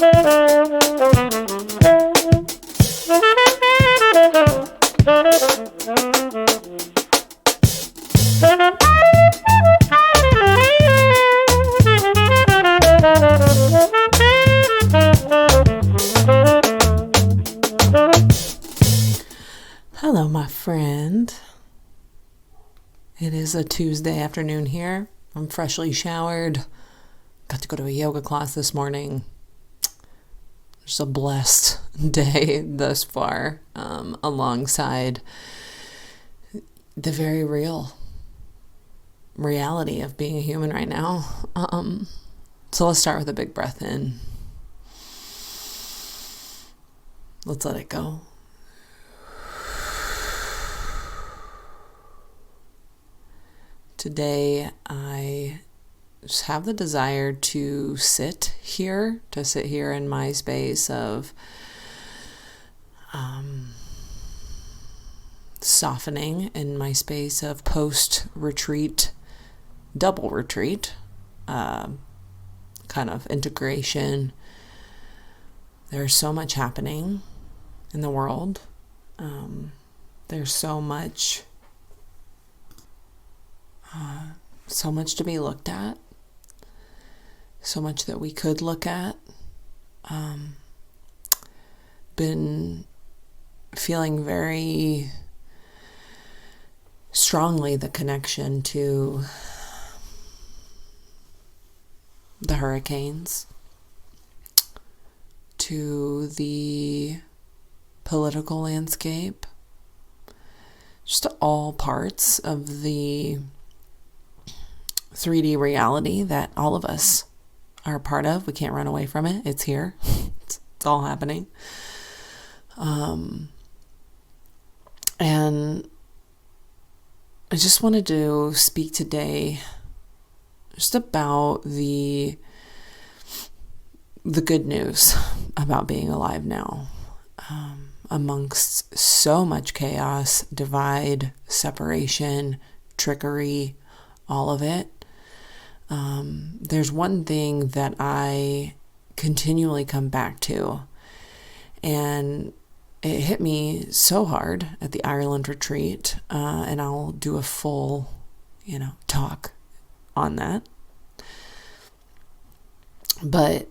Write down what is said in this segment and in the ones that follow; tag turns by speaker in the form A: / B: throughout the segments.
A: Hello, my friend. It is a Tuesday afternoon here. I'm freshly showered. Got to go to a yoga class this morning. Just a blessed day thus far, alongside the very real reality of being a human right now. So let's start with a big breath in. Let's let it go. Today, I just have the desire to sit here in my space of softening, in my space of post-retreat, double retreat, kind of integration. There's so much happening in the world. There's so much to be looked at, so much that we could look at. Been feeling very strongly the connection to the hurricanes, to the political landscape, just to all parts of the 3D reality that all of us are a part of. We can't run away from it. It's here. It's all happening. And I just wanted to speak today just about the good news about being alive now. Amongst so much chaos, divide, separation, trickery, all of it. There's one thing that I continually come back to, and it hit me so hard at the Ireland retreat, and I'll do a full, talk on that. But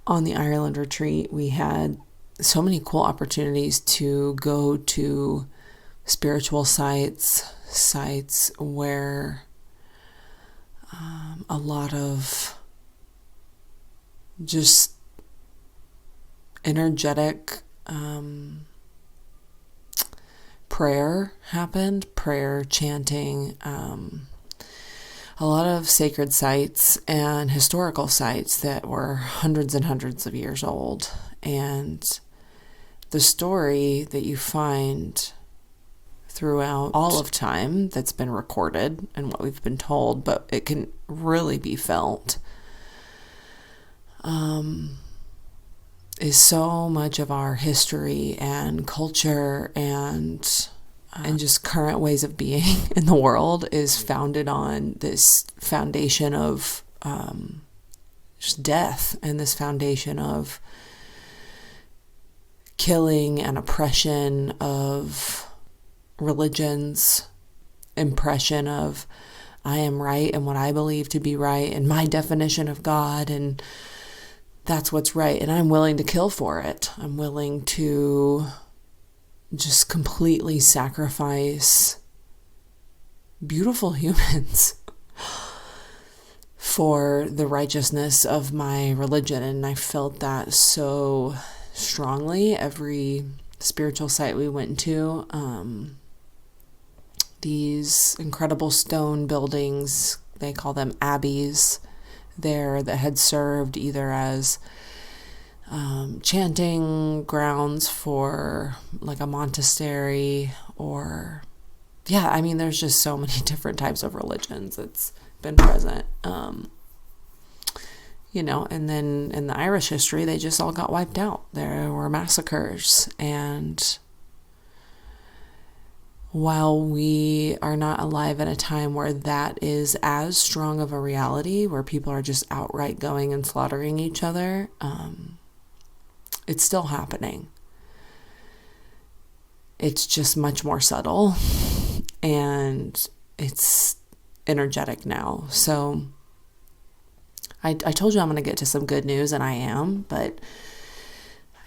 A: on the Ireland retreat, we had so many cool opportunities to go to spiritual sites where a lot of just energetic prayer happened, prayer, chanting, a lot of sacred sites and historical sites that were hundreds and hundreds of years old. And the story that you find throughout all of time that's been recorded and what we've been told, but it can really be felt, is so much of our history and culture and just current ways of being in the world is founded on this foundation of just death, and this foundation of killing and oppression, of religion's impression of I am right and what I believe to be right and my definition of God, and that's what's right, and I'm willing to kill for it. I'm willing to just completely sacrifice beautiful humans for the righteousness of my religion. And I felt that so strongly every spiritual site we went to. These incredible stone buildings, they call them abbeys there, that had served either as chanting grounds for like a monastery, or there's just so many different types of religions that's been present. And then in the Irish history, they just all got wiped out. There were massacres, and while we are not alive in a time where that is as strong of a reality, where people are just outright going and slaughtering each other, it's still happening. It's just much more subtle, and it's energetic now. So I told you I'm going to get to some good news, and I am, but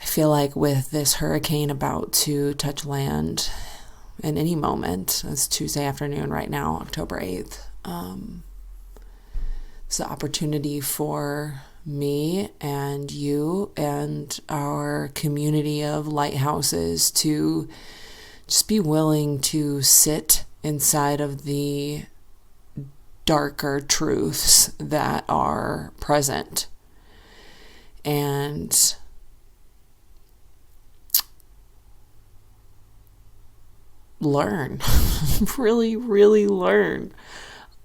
A: I feel like with this hurricane about to touch land in any moment, it's Tuesday afternoon right now, October 8th, it's the opportunity for me and you and our community of lighthouses to just be willing to sit inside of the darker truths that are present and learn, really, really learn.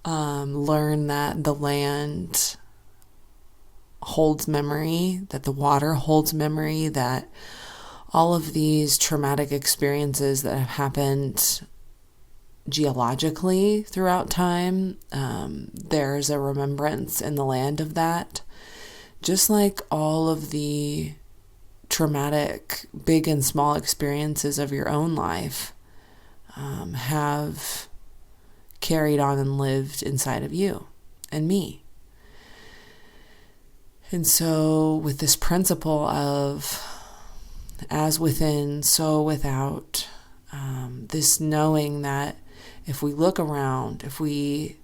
A: Learn that the land holds memory, that the water holds memory, that all of these traumatic experiences that have happened geologically throughout time, there's a remembrance in the land of that. Just like all of the traumatic, big and small experiences of your own life have carried on and lived inside of you and me. And so with this principle of as within, so without, this knowing that if we look around, if we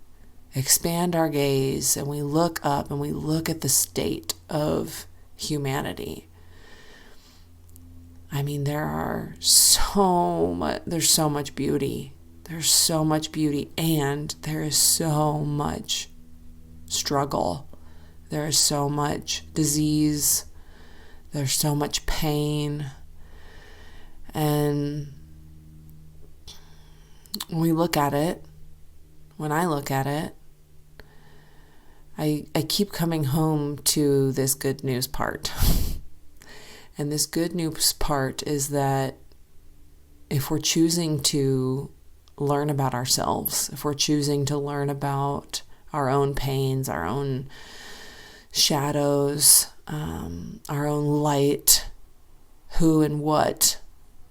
A: expand our gaze and we look up and we look at the state of humanity, I mean, there's so much beauty. There's so much beauty, and there is so much struggle. There is so much disease. There's so much pain. And when we look at it, when I look at it, I keep coming home to this good news part. And this good news part is that if we're choosing to learn about ourselves, if we're choosing to learn about our own pains, our own shadows, our own light, who and what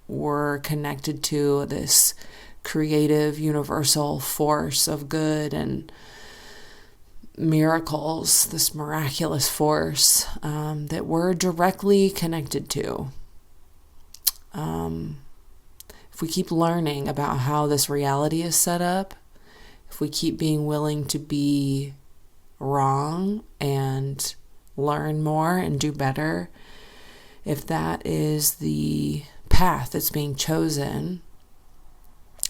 A: we're connected to, this creative universal force of good and miracles, this miraculous force that we're directly connected to. If we keep learning about how this reality is set up, if we keep being willing to be wrong and learn more and do better, if that is the path that's being chosen,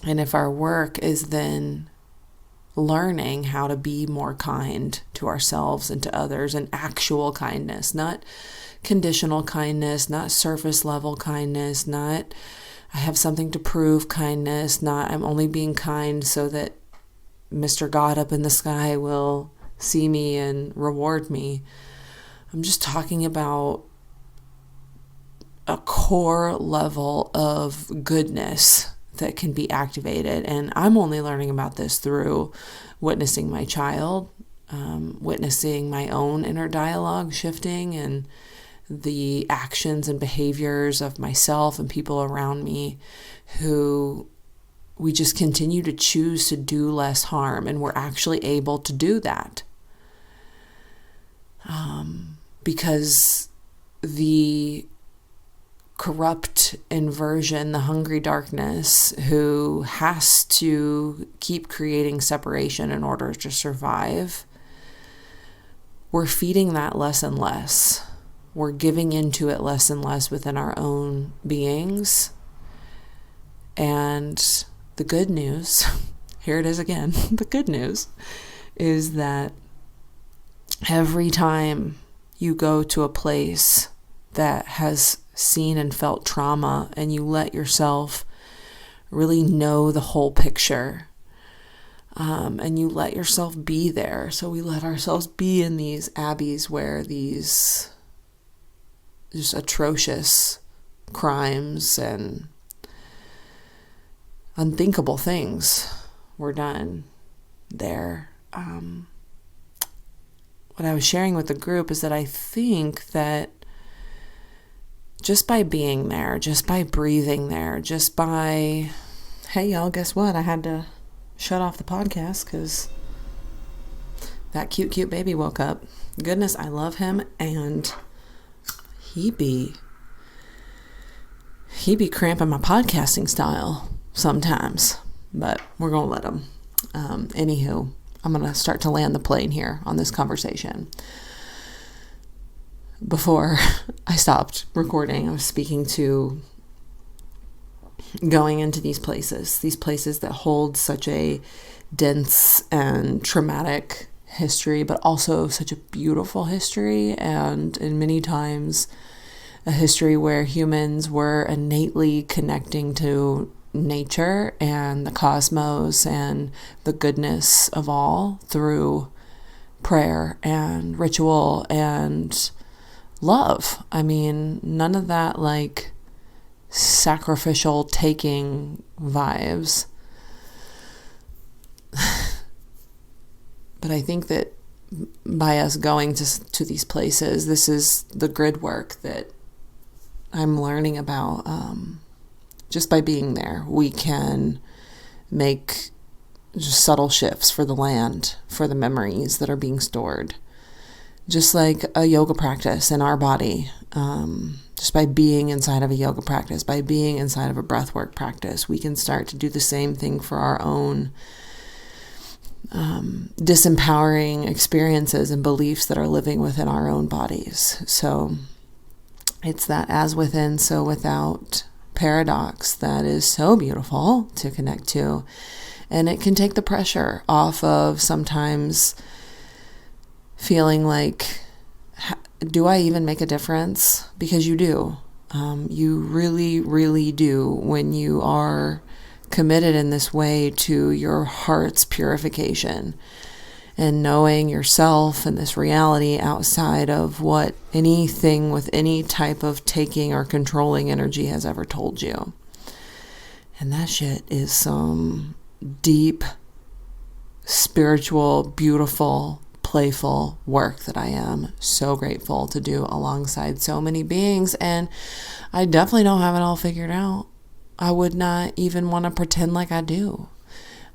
A: and if our work is then learning how to be more kind to ourselves and to others, and actual kindness, not conditional kindness, not surface level kindness, not I have something to prove kindness, not I'm only being kind so that Mr. God up in the sky will see me and reward me. I'm just talking about a core level of goodness that can be activated. And I'm only learning about this through witnessing my child, witnessing my own inner dialogue shifting, and the actions and behaviors of myself and people around me who we just continue to choose to do less harm, and we're actually able to do that. Because the corrupt inversion, the hungry darkness, who has to keep creating separation in order to survive, we're feeding that less and less. We're giving into it less and less within our own beings. And the good news, here it is again, the good news is that every time you go to a place that has seen and felt trauma, and you let yourself really know the whole picture, and you let yourself be there. So we let ourselves be in these abbeys where these just atrocious crimes and unthinkable things were done there. What I was sharing with the group is that I think that just by being there, just by breathing there, just by, hey y'all, guess what? I had to shut off the podcast because that cute baby woke up. Goodness, I love him, and he be cramping my podcasting style sometimes, but we're gonna let him. Anywho, I'm gonna start to land the plane here on this conversation. Before I stopped recording, I was speaking to going into these places that hold such a dense and traumatic history, but also such a beautiful history, and in many times a history where humans were innately connecting to nature and the cosmos and the goodness of all through prayer and ritual and love. I mean, none of that like sacrificial taking vibes. But I think that by us going to these places, this is the grid work that I'm learning about. Just by being there, we can make just subtle shifts for the land, for the memories that are being stored. Just like a yoga practice in our body, just by being inside of a yoga practice, by being inside of a breathwork practice, we can start to do the same thing for our own disempowering experiences and beliefs that are living within our own bodies. So it's that as within, so without paradox that is so beautiful to connect to. And it can take the pressure off of sometimes feeling like, do I even make a difference? Because you do. You really, really do when you are committed in this way to your heart's purification and knowing yourself and this reality outside of what anything with any type of taking or controlling energy has ever told you. And that shit is some deep, spiritual, beautiful, playful work that I am so grateful to do alongside so many beings. And I definitely don't have it all figured out. I would not even want to pretend like I do.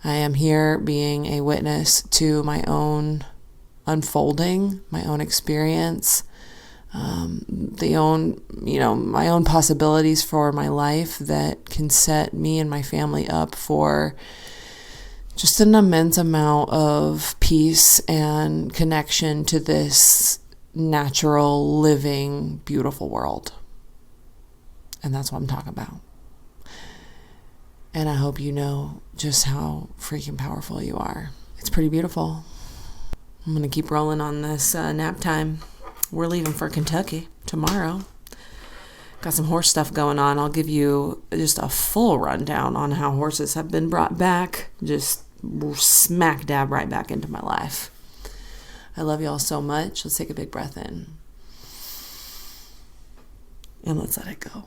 A: I am here being a witness to my own unfolding, my own experience, my own possibilities for my life that can set me and my family up for just an immense amount of peace and connection to this natural, living, beautiful world. And that's what I'm talking about. And I hope you know just how freaking powerful you are. It's pretty beautiful. I'm going to keep rolling on this nap time. We're leaving for Kentucky tomorrow. Got some horse stuff going on. I'll give you just a full rundown on how horses have been brought back. Just smack dab right back into my life. I love y'all so much. Let's take a big breath in. And let's let it go.